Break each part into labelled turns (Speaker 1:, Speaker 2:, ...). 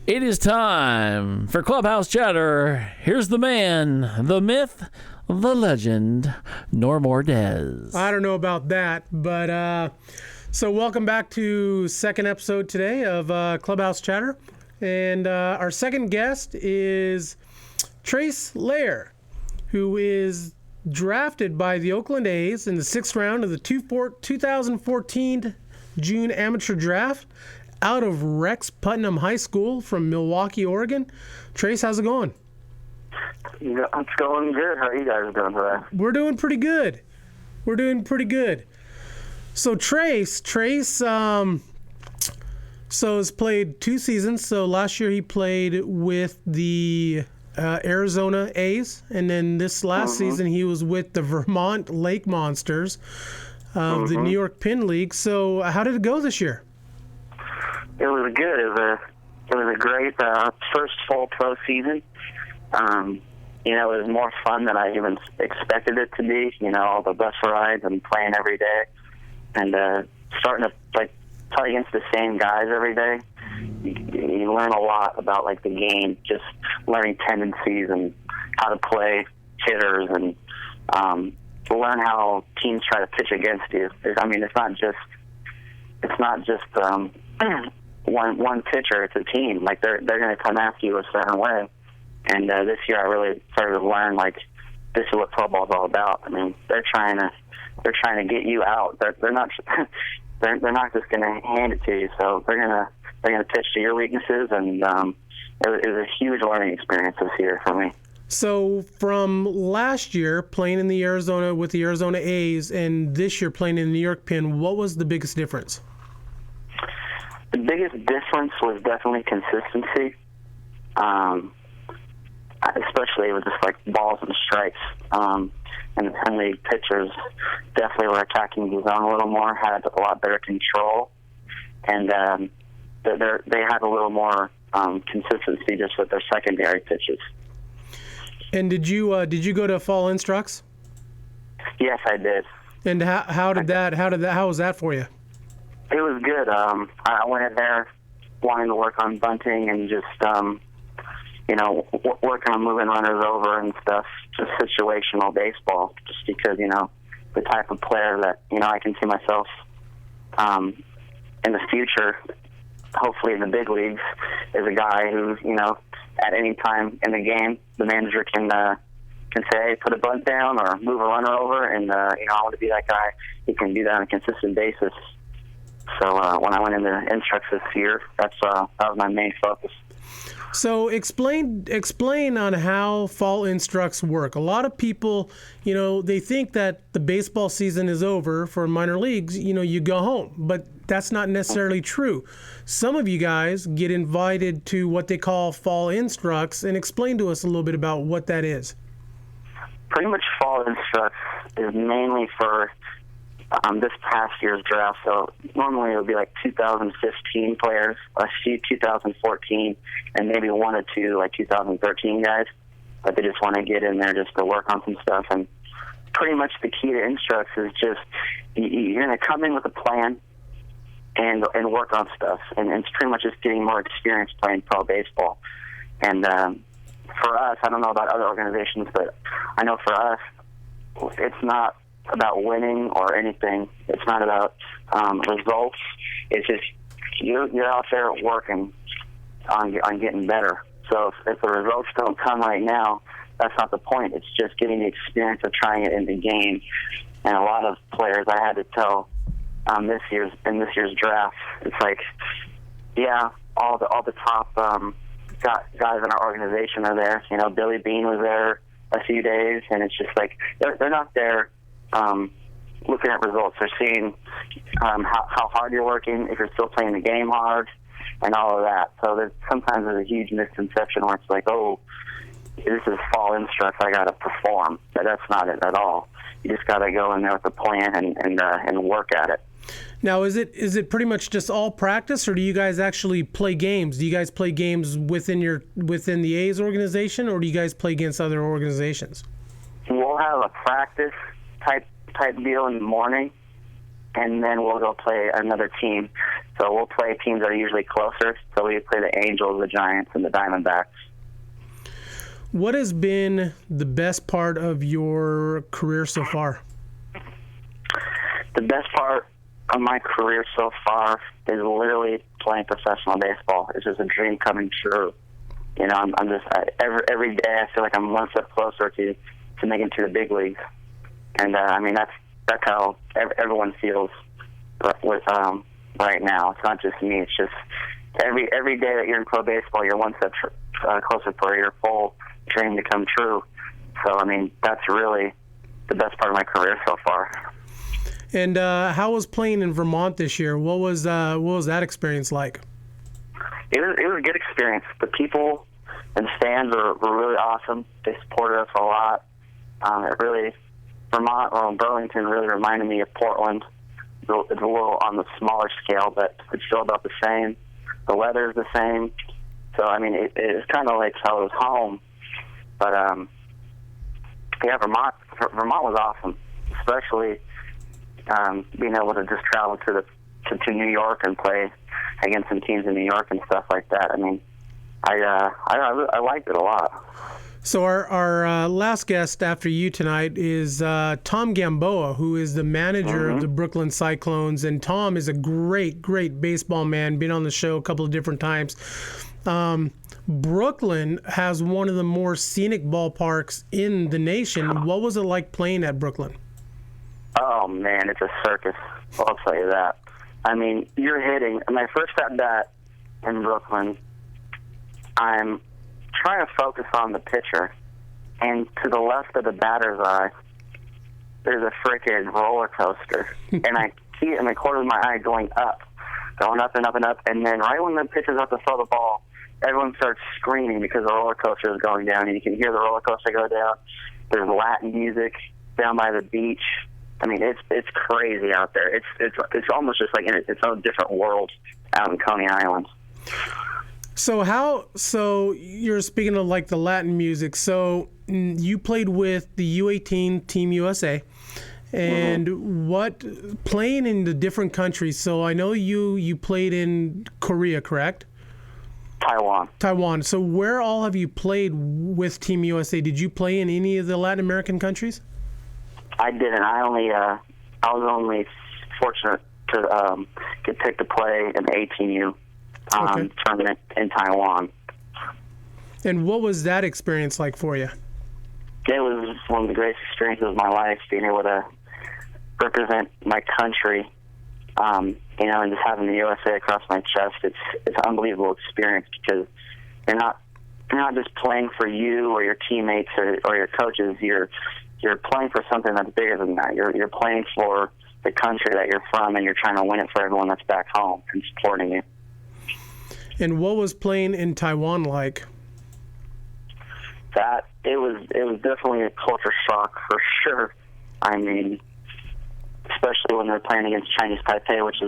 Speaker 1: It is time for Clubhouse Chatter. Here's the man, the myth, the legend, Normor Dez.
Speaker 2: I don't know about that, but so welcome back to second episode today of Clubhouse Chatter. And our second guest is Trace Loehr, who is drafted by the Oakland A's in the 6th round of the 2014 June amateur draft out of Rex Putnam High School from Milwaukee, Oregon. Trace, how's it going?
Speaker 3: Yeah, it's going good. How are you guys doing today?
Speaker 2: We're doing pretty good. So Trace, so has played 2 seasons. So last year he played with the Arizona A's, and then this last season he was with the Vermont Lake Monsters of the New York Pin League. So how did it go this year?
Speaker 3: It was good. It was a great first full pro season. It was more fun than I even expected it to be. All the bus rides and playing every day, and starting to play against the same guys every day. You learn a lot about the game, just learning tendencies and how to play hitters, and learn how teams try to pitch against you. It's not just one pitcher. It's a team. They're going to come after you a certain way. And this year, I really started to learn this is what football's all about. They're trying to get you out. They're not they're not just going to hand it to you. So they're gonna pitch to your weaknesses, and it was a huge learning experience this year for me.
Speaker 2: So from last year playing in the Arizona with the Arizona A's and this year playing in the New York Pin, what was the biggest difference?
Speaker 3: The biggest difference was definitely consistency, especially with just balls and strikes. And the Penn League pitchers definitely were attacking the zone a little more, had a lot better control, and they had a little more consistency just with their secondary pitches.
Speaker 2: And did you go to fall instructs?
Speaker 3: Yes, I did.
Speaker 2: And how was that for you?
Speaker 3: It was good. I went in there wanting to work on bunting and just working on moving runners over and stuff, just situational baseball, just because the type of player that I can see myself in the future, hopefully in the big leagues, is a guy who at any time in the game the manager can say, hey, put a bunt down or move a runner over, and I want to be that guy who can do that on a consistent basis. So when I went into instructs this year, that was my main focus.
Speaker 2: So explain on how fall instructs work. A lot of people, they think that the baseball season is over for minor leagues. You go home, but that's not necessarily true. Some of you guys get invited to what they call fall instructs, and explain to us a little bit about what that is.
Speaker 3: Pretty much fall instructs is mainly for this past year's draft. So normally it would be 2015 players, a few 2014, and maybe 1 or 2 2013 guys. But they just want to get in there just to work on some stuff. And pretty much the key to instructs is just you're going to come in with a plan and work on stuff. And it's pretty much just getting more experience playing pro baseball. And for us, I don't know about other organizations, but I know for us, it's not about winning or anything. It's not about results. It's just you're out there working on getting better. So if the results don't come right now, that's not the point. It's just getting the experience of trying it in the game. And a lot of players I had to tell in this year's draft, it's all the top guys in our organization are there. Billy Bean was there a few days, and it's just they're not there looking at results. They're seeing how hard you're working, if you're still playing the game hard, and all of that. So sometimes there's a huge misconception where it's this is fall instructs, I got to perform. But that's not it at all. You just got to go in there with a plan and work at it.
Speaker 2: Now, is it pretty much just all practice, or do you guys actually play games? Do you guys play games within the A's organization, or do you guys play against other organizations?
Speaker 3: We'll have a practice type deal in the morning, and then we'll go play another team. So we'll play teams that are usually closer. So we play the Angels, the Giants, and the Diamondbacks.
Speaker 2: What has been the best part of your career so far?
Speaker 3: The best part of my career so far is literally playing professional baseball. It's just a dream coming true. You know, I'm just every day I feel like I'm one step closer to making it to the big leagues. And I mean that's how everyone feels with right now. It's not just me. It's just every day that you're in pro baseball, you're one step closer for your full dream to come true. So I mean that's really the best part of my career so far.
Speaker 2: And how was playing in Vermont this year? What was that experience like?
Speaker 3: It was a good experience. The people and stands were really awesome. They supported us a lot. Vermont or Burlington really reminded me of Portland. It's a little on the smaller scale, but it's still about the same. The weather's the same. So, I mean, it's kind of like how it was home. But, yeah, Vermont was awesome, especially being able to just travel to New York and play against some teams in New York and stuff like that. I mean, I liked it a lot.
Speaker 2: So our last guest after you tonight is Tom Gamboa, who is the manager of the Brooklyn Cyclones. And Tom is a great baseball man, been on the show a couple of different times. Brooklyn has one of the more scenic ballparks in the nation. What was it like playing at Brooklyn?
Speaker 3: Oh, man, it's a circus. I'll tell you that. I mean, you're hitting. My first at bat in Brooklyn, I'm trying to focus on the pitcher, and to the left of the batter's eye, there's a freaking roller coaster, and I see it in the corner of my eye going up and up and up, and then right when the pitcher's up to throw the ball, everyone starts screaming because the roller coaster is going down, and you can hear the roller coaster go down. There's Latin music down by the beach. I mean, it's crazy out there. It's almost just like its own different world out in Coney Island.
Speaker 2: So you're speaking of like the Latin music. So you played with the U18 Team USA, and what playing in the different countries. So I know you played in Korea, correct? Taiwan. So where all have you played with Team USA? Did you play in any of the Latin American countries?
Speaker 3: I didn't. I was only fortunate to get picked to play in the 18U tournament in Taiwan.
Speaker 2: And what was that experience like for you?
Speaker 3: It was one of the greatest experiences of my life, being able to represent my country, and just having the USA across my chest. It's an unbelievable experience because you're not just playing for you or your teammates or your coaches. You're playing for something that's bigger than that. You're playing for the country that you're from, and you're trying to win it for everyone that's back home and supporting you.
Speaker 2: And what was playing in Taiwan like?
Speaker 3: It was definitely a culture shock for sure. I mean, especially when they're playing against Chinese Taipei, which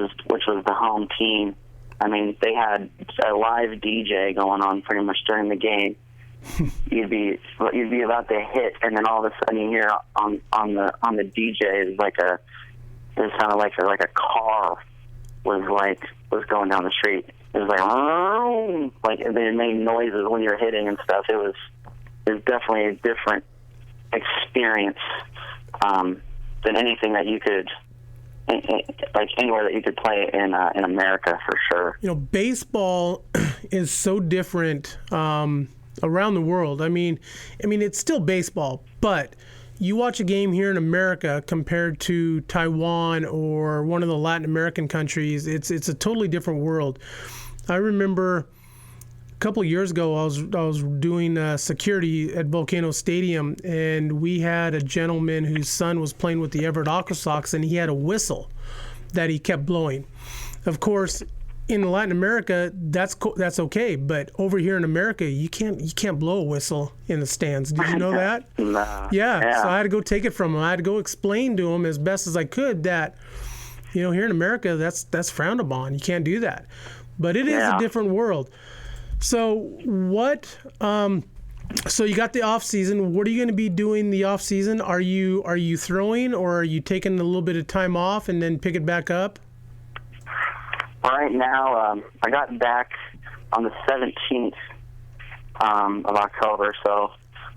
Speaker 3: was the home team. I mean, they had a live DJ going on pretty much during the game. You'd be about to hit, and then all of a sudden you hear on the DJ is it sounded like a car was going down the street. It was like they made noises when you're hitting and stuff. It was definitely a different experience than anything that you could like anywhere that you could play in America for sure.
Speaker 2: Baseball is so different around the world. I mean, it's still baseball, but you watch a game here in America compared to Taiwan or one of the Latin American countries, it's a totally different world. I remember a couple of years ago, I was doing security at Volcano Stadium, and we had a gentleman whose son was playing with the Everett Aqua Sox, and he had a whistle that he kept blowing. Of course, in Latin America, that's okay, but over here in America, you can't blow a whistle in the stands. Did you know that?
Speaker 3: Nah.
Speaker 2: Yeah. So I had to go take it from him. I had to go explain to him as best as I could that, here in America, that's frowned upon. You can't do that. But it is a different world. So what So you got the off season. What are you going to be doing the off season? Are you throwing, or are you taking a little bit of time off and then pick it back up?
Speaker 3: Right now, I got back on the 17th of October, so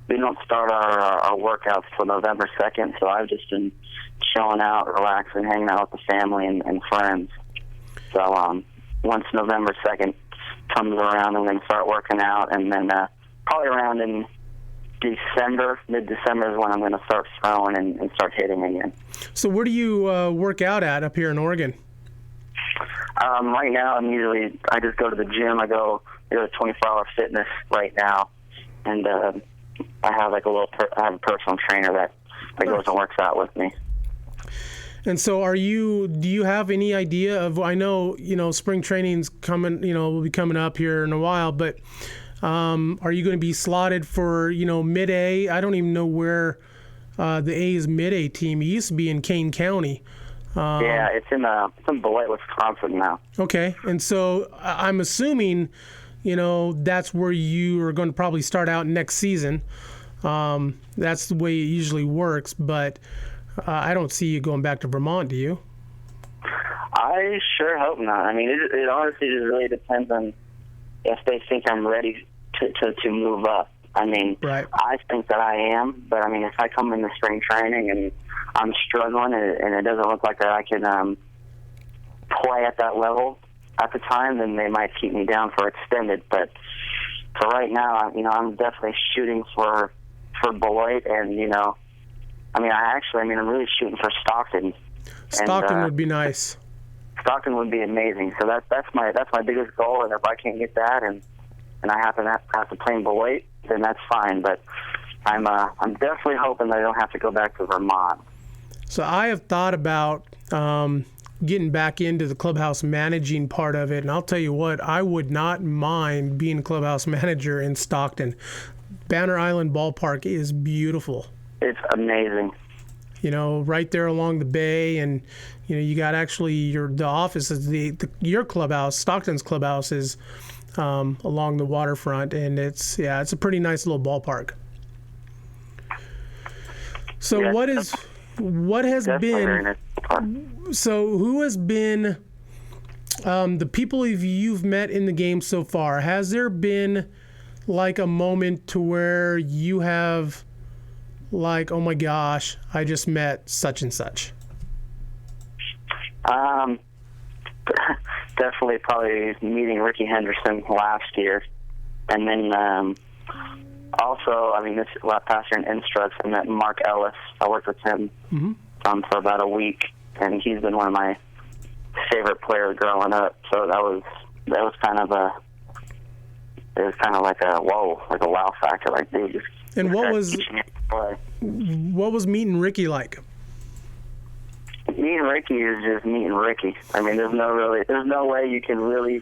Speaker 3: we don't start our workouts till November 2nd. So I've just been chilling out, relaxing, hanging out with the family and friends. So once November 2nd comes around, I'm going to start working out, and then probably around in December, mid-December is when I'm going to start throwing and start hitting again.
Speaker 2: So where do you work out at up here in Oregon?
Speaker 3: Right now, I just go to the gym. I go to 24-hour fitness right now, and I have like I have a personal trainer that goes and works out with me.
Speaker 2: And so do you have any idea of, I know, spring training's coming, will be coming up here in a while, but are you going to be slotted for, mid-A? I don't even know where the A's mid-A team. It used to be in Kane County.
Speaker 3: Yeah, it's in Beloit, Wisconsin now.
Speaker 2: Okay, and so I'm assuming, that's where you are going to probably start out next season. That's the way it usually works, but I don't see you going back to Vermont, do you?
Speaker 3: I sure hope not. I mean, it honestly just really depends on if they think I'm ready to move up. I mean,
Speaker 2: right.
Speaker 3: I think that I am, but I mean, if I come into spring training and I'm struggling and it doesn't look like that I can play at that level at the time, then they might keep me down for extended. But for right now, I'm definitely shooting for Beloit, and I'm really shooting for Stockton.
Speaker 2: Stockton would be nice.
Speaker 3: Stockton would be amazing. So that's my biggest goal, and if I can't get that, and I happen to have to play in Beloit, then that's fine. But I'm definitely hoping that I don't have to go back to Vermont.
Speaker 2: So I have thought about getting back into the clubhouse managing part of it, and I'll tell you what, I would not mind being a clubhouse manager in Stockton. Banner Island Ballpark is beautiful.
Speaker 3: It's amazing.
Speaker 2: Right there along the bay, and you got actually the office is your clubhouse. Stockton's clubhouse is along the waterfront, and it's a pretty nice little ballpark. So
Speaker 3: yeah,
Speaker 2: what has been? So who has been the people you've met in the game so far? Has there been like a moment to where you have, like, oh my gosh, I just met such and such?
Speaker 3: Definitely probably meeting Ricky Henderson last year. And then also, this past year in Instructs, I met Mark Ellis. I worked with him for about a week, and he's been one of my favorite players growing up. So that was kind of like a wow factor, like, dude.
Speaker 2: And what was meeting Ricky like?
Speaker 3: Meeting Ricky is just meeting Ricky. There's no way you can really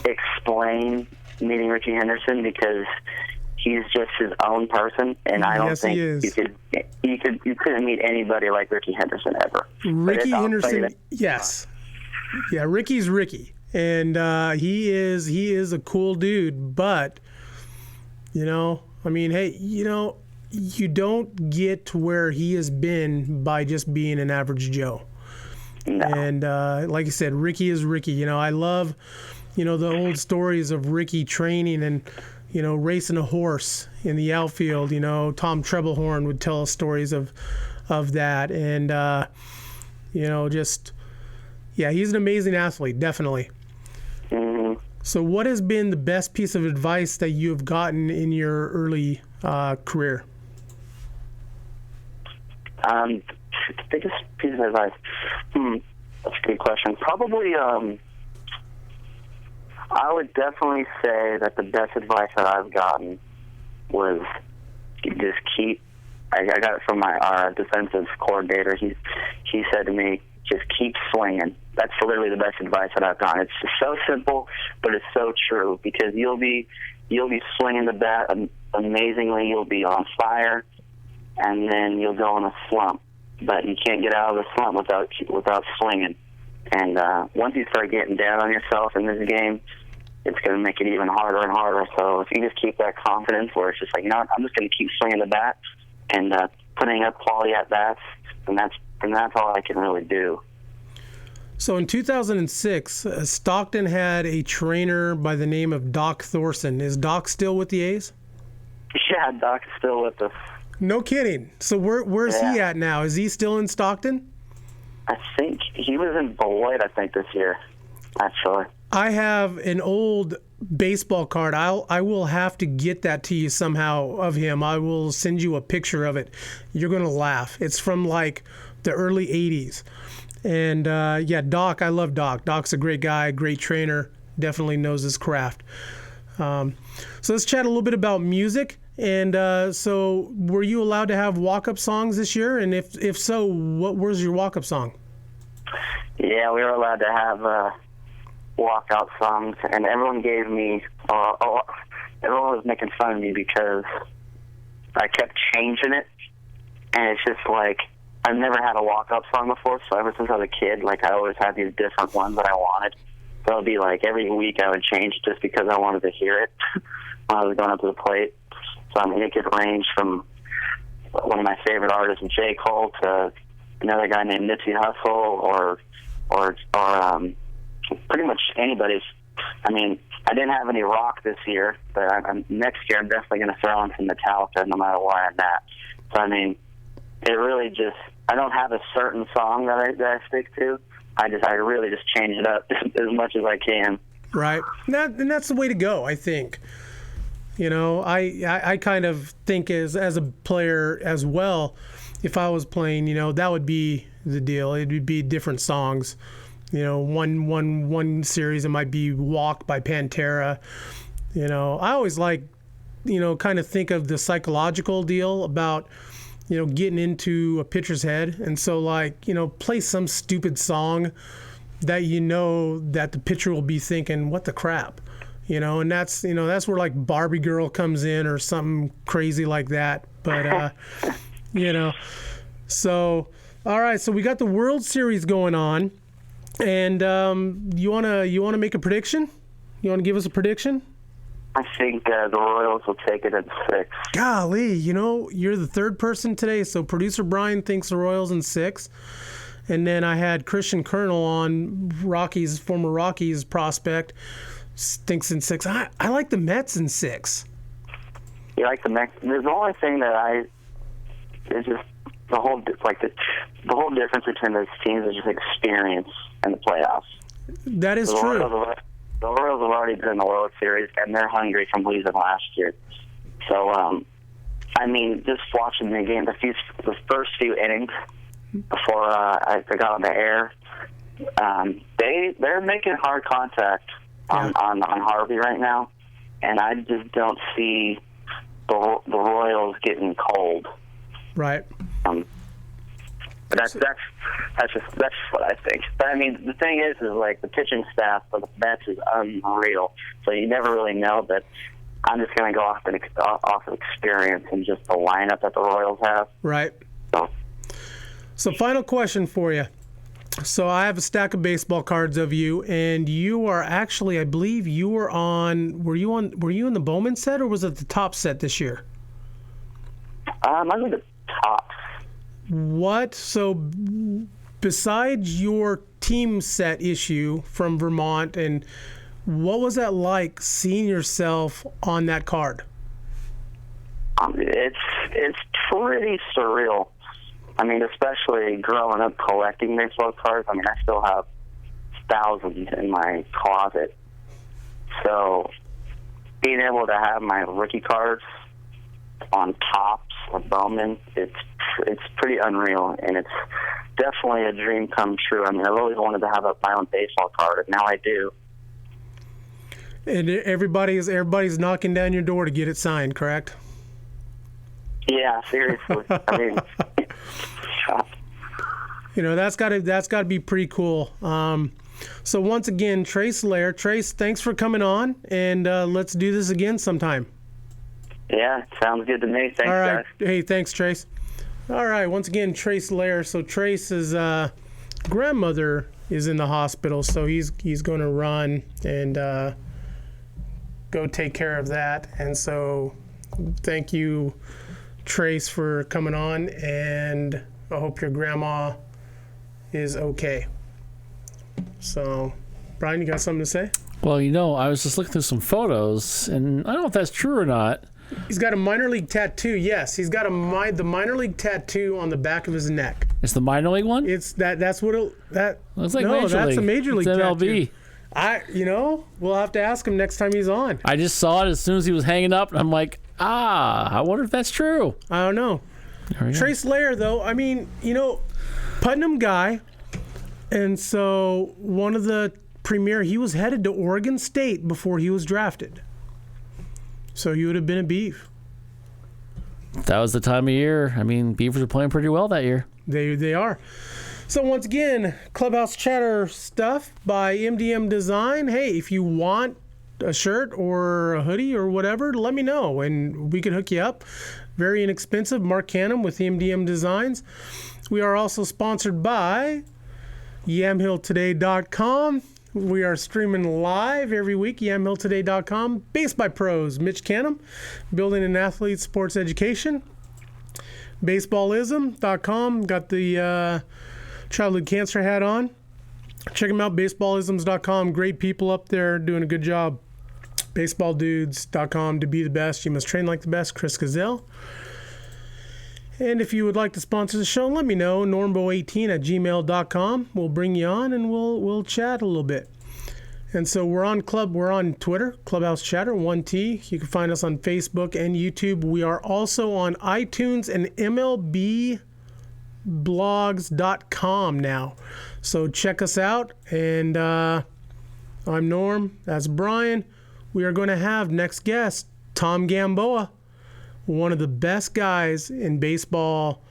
Speaker 3: explain meeting Ricky Henderson, because he's just his own person, and I don't think you couldn't meet anybody like Ricky Henderson ever.
Speaker 2: Ricky Henderson, yes, yeah, Ricky's Ricky, and he is a cool dude, but hey, you don't get to where he has been by just being an average Joe.
Speaker 3: No. And
Speaker 2: like I said, Ricky is Ricky. I love, the old stories of Ricky training and, racing a horse in the outfield. Tom Treblehorn would tell us stories of that. And, he's an amazing athlete, definitely.
Speaker 3: Mm-hmm.
Speaker 2: So what has been the best piece of advice that you have gotten in your early career?
Speaker 3: The biggest piece of advice? That's a good question. Probably, I would definitely say that the best advice that I've gotten was just keep. I got it from our defensive coordinator. He said to me, just keep swinging. That's literally the best advice that I've gotten. It's just so simple, but it's so true, because you'll be swinging the bat amazingly. You'll be on fire, and then you'll go in a slump. But you can't get out of the slump without swinging. And once you start getting down on yourself in this game, it's going to make it even harder and harder. So if you just keep that confidence where it's just like, I'm just going to keep swinging the bat and putting up quality at bats, and that's all I can really do.
Speaker 2: So in 2006, Stockton had a trainer by the name of Doc Thorson. Is Doc still with the A's?
Speaker 3: Yeah, Doc's still with us.
Speaker 2: No kidding. So where's he at now? Is he still in Stockton?
Speaker 3: I think he was in Beloit, this year, actually.
Speaker 2: I have an old baseball card. I will have to get that to you somehow of him. I will send you a picture of it. You're going to laugh. It's from like the early 80s. And Doc, I love Doc. Doc's a great guy, great trainer, definitely knows his craft. So let's chat a little bit about music. And so were you allowed to have walk-up songs this year? And if so, what was your walk-up song?
Speaker 3: Yeah, we were allowed to have walk-out songs, and everyone gave me, everyone was making fun of me because I kept changing it. And it's just like, I've never had a walk-up song before, so ever since I was a kid, like, I always had these different ones that I wanted. So it would be like every week I would change just because I wanted to hear it when I was going up to the plate. So, I mean, it could range from one of my favorite artists, J. Cole, to another guy named Nipsey Hussle, or pretty much anybody's. I mean, I didn't have any rock this year, but next year I'm definitely going to throw in some Metallica no matter where I'm at. So, I mean, it really just, I don't have a certain song that I stick to. I really just change it up as much as I can.
Speaker 2: Right. And that's the way to go, I think. You know, I kind of think as a player as well, if I was playing, that would be the deal. It would be different songs. One series it might be Walk by Pantera. I always like, kind of think of the psychological deal about, getting into a pitcher's head. And so like, play some stupid song that that the pitcher will be thinking, what the crap? And that's where like Barbie Girl comes in or something crazy like that. But, so, all right. So we got the World Series going on, and you want to make a prediction? You want to give us a prediction?
Speaker 3: I think the Royals will take it at 6.
Speaker 2: Golly, you're the third person today. So producer Brian thinks the Royals in 6. And then I had Christian Colonel on, former Rockies prospect, thinks in 6. I like the Mets in 6.
Speaker 3: You like the Mets? There's the only thing that it's just the whole difference between those teams is just experience in the playoffs.
Speaker 2: That is true.
Speaker 3: The Royals have already been in the World Series, and they're hungry from losing last year. So, I mean, just watching the game, the first few innings before I got on the air, they're making hard contact on Harvey right now, and I just don't see the Royals getting cold.
Speaker 2: Right.
Speaker 3: But that's what I think. But I mean, the thing is like the pitching staff for the Mets is unreal. So you never really know. But I'm just going to go off of experience and just the lineup that the Royals have.
Speaker 2: Right. So final question for you. So I have a stack of baseball cards of you, and you are actually, I believe, you were on. Were you in the Bowman set, or was it the top set this year?
Speaker 3: I was the top.
Speaker 2: What? So besides your team set issue from Vermont, and what was that like seeing yourself on that card?
Speaker 3: It's pretty surreal. I mean, especially growing up collecting baseball cards. I mean, I still have thousands in my closet. So being able to have my rookie cards on tops of Bowman, it's pretty unreal, and it's definitely a dream come true. I mean, I've always wanted to have my own baseball card, and now I do.
Speaker 2: And everybody's knocking down your door to get it signed, correct?
Speaker 3: Yeah, seriously. I mean,
Speaker 2: that's got to be pretty cool. So once again, Trace Loehr. Trace, thanks for coming on, and let's do this again sometime.
Speaker 3: Yeah, sounds good to me. Thanks,
Speaker 2: all right.
Speaker 3: guys.
Speaker 2: Hey, thanks, Trace. All right, once again, Trace Loehr. So Trace's grandmother is in the hospital, so he's going to run and go take care of that. And so thank you, Trace, for coming on, and I hope your grandma is okay. So, Brian, you got something to say?
Speaker 1: Well, I was just looking through some photos, and I don't know if that's true or not.
Speaker 2: He's got a minor league tattoo. Yes, he's got the minor league tattoo on the back of his neck.
Speaker 1: It's the minor league one?
Speaker 2: It's that's what it, that.
Speaker 1: Looks like
Speaker 2: no,
Speaker 1: Major
Speaker 2: that's
Speaker 1: League.
Speaker 2: a major league
Speaker 1: it's
Speaker 2: tattoo.
Speaker 1: MLB.
Speaker 2: We'll have to ask him next time he's on.
Speaker 1: I just saw it as soon as he was hanging up, and I'm like, I wonder if that's true.
Speaker 2: I don't know. Trace Loehr, though, I mean, Putnam guy, and so one of the premier, he was headed to Oregon State before he was drafted. So he would have been a Beef.
Speaker 1: That was the time of year. I mean, Beavers are playing pretty well that year.
Speaker 2: They are. So once again, Clubhouse Chatter stuff by MDM Design. Hey, if you want a shirt or a hoodie or whatever, let me know and we can hook you up. Very inexpensive. Mark Canham with MDM Designs. We are also sponsored by YamhillToday.com. We are streaming live every week, YamhillToday.com. Based by Pros, Mitch Canham, Building an Athlete Sports Education. Baseballism.com, got the childhood cancer hat on. Check them out, baseballisms.com. Great people up there doing a good job. Baseballdudes.com, to be the best, you must train like the best, Chris Gazelle. And if you would like to sponsor the show, let me know, normbo18@gmail.com. We'll bring you on and we'll chat a little bit. And so we're on Twitter, Clubhouse Chatter, 1T. You can find us on Facebook and YouTube. We are also on iTunes and MLBblogs.com now. So check us out. And I'm Norm. That's Brian. We are going to have next guest, Tom Gamboa, one of the best guys in baseball,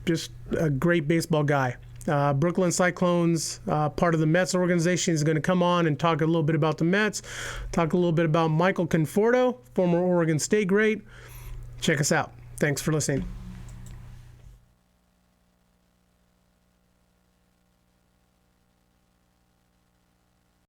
Speaker 2: just a great baseball guy. Brooklyn Cyclones, part of the Mets organization, is going to come on and talk a little bit about the Mets, talk a little bit about Michael Conforto, former Oregon State great. Check us out. Thanks for listening.